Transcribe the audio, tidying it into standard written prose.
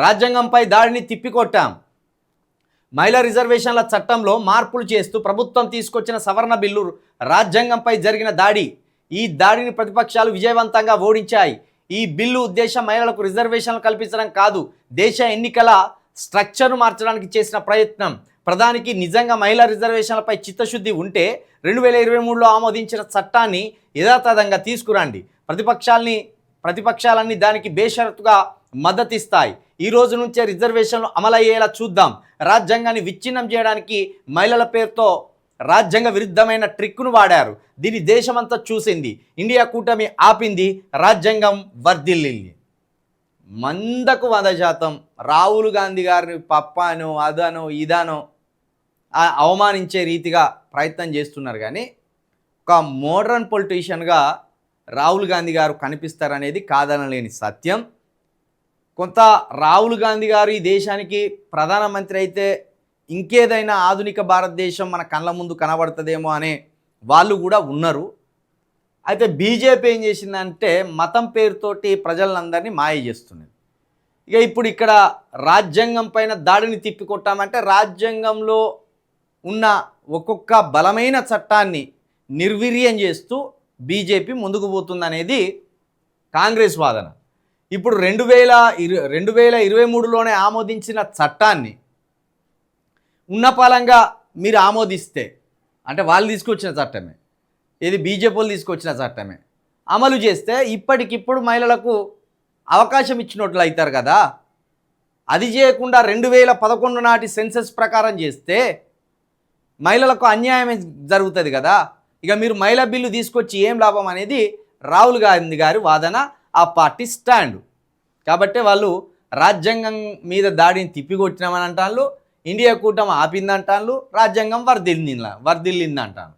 రాజ్యాంగంపై దాడిని తిప్పికొట్టాం. మహిళా రిజర్వేషన్ల చట్టంలో మార్పులు చేస్తూ ప్రభుత్వం తీసుకొచ్చిన సవరణ బిల్లు రాజ్యాంగంపై జరిగిన దాడి. ఈ దాడిని ప్రతిపక్షాలు విజయవంతంగా ఓడించాయి. ఈ బిల్లు ఉద్దేశం మహిళలకు రిజర్వేషన్లు కల్పించడం కాదు, దేశ ఎన్నికల స్ట్రక్చర్ను మార్చడానికి చేసిన ప్రయత్నం. ప్రధానికి నిజంగా మహిళా రిజర్వేషన్లపై చిత్తశుద్ధి ఉంటే 2023లో ఆమోదించిన చట్టాన్ని యథాతథంగా తీసుకురండి. ప్రతిపక్షాలన్నీ దానికి బేషరతుగా మద్దతిస్తాయి. ఈ రోజు నుంచే రిజర్వేషన్లు అమలయ్యేలా చూద్దాం. రాజ్యాంగాన్ని విచ్ఛిన్నం చేయడానికి మహిళల పేరుతో రాజ్యాంగ విరుద్ధమైన ట్రిక్ను వాడారు. దీన్ని దేశమంతా చూసింది. ఇండియా కూటమి ఆపింది, రాజ్యాంగం వర్ధిల్లింది. 100% రాహుల్ గాంధీ గారిని పప్పానో అదనో ఇదనో అవమానించే రీతిగా ప్రయత్నం చేస్తున్నారు. కానీ ఒక మోడర్న్ పొలిటీషియన్గా రాహుల్ గాంధీ గారు కనిపిస్తారనేది కాదనలేని సత్యం. కొంత రాహుల్ గాంధీ గారు ఈ దేశానికి ప్రధానమంత్రి అయితే ఇంకేదైనా ఆధునిక భారతదేశం మన కళ్ళ ముందు కనబడుతుందేమో అనే వాళ్ళు కూడా ఉన్నారు. అయితే బీజేపీ ఏం చేసిందంటే మతం పేరుతోటి ప్రజలందరినీ మాయ చేస్తున్నది. ఇప్పుడు ఇక్కడ రాజ్యాంగం పైన దాడిని తిప్పికొట్టామంటే రాజ్యాంగంలో ఉన్న ఒక్కొక్క బలమైన చట్టాన్ని నిర్వీర్యం చేస్తూ బీజేపీ ముందుకు పోతుందనేది కాంగ్రెస్ వాదన. ఇప్పుడు 2023లోనే ఆమోదించిన చట్టాన్ని ఉన్నపాలంగా మీరు ఆమోదిస్తే, అంటే వాళ్ళు తీసుకొచ్చిన చట్టమే, ఇది బీజేపీ వాళ్ళు తీసుకొచ్చిన చట్టమే అమలు చేస్తే ఇప్పటికిప్పుడు మహిళలకు అవకాశం ఇచ్చినట్లు అవుతారు కదా. అది చేయకుండా 2011 నాటి సెన్సస్ ప్రకారం చేస్తే మహిళలకు అన్యాయం జరుగుతుంది కదా. ఇక మీరు మహిళా బిల్లు తీసుకొచ్చి ఏం లాభం అనేది రాహుల్ గాంధీ గారి వాదన, ఆ పార్టీ స్టాండ్. కాబట్టి వాళ్ళు రాజ్యాంగం మీద దాడిని తిప్పికొట్టినామని అంటారు, ఇండియా కూటమి ఆపిందంటారు, రాజ్యాంగం వర్ధిల్లిందంటారు.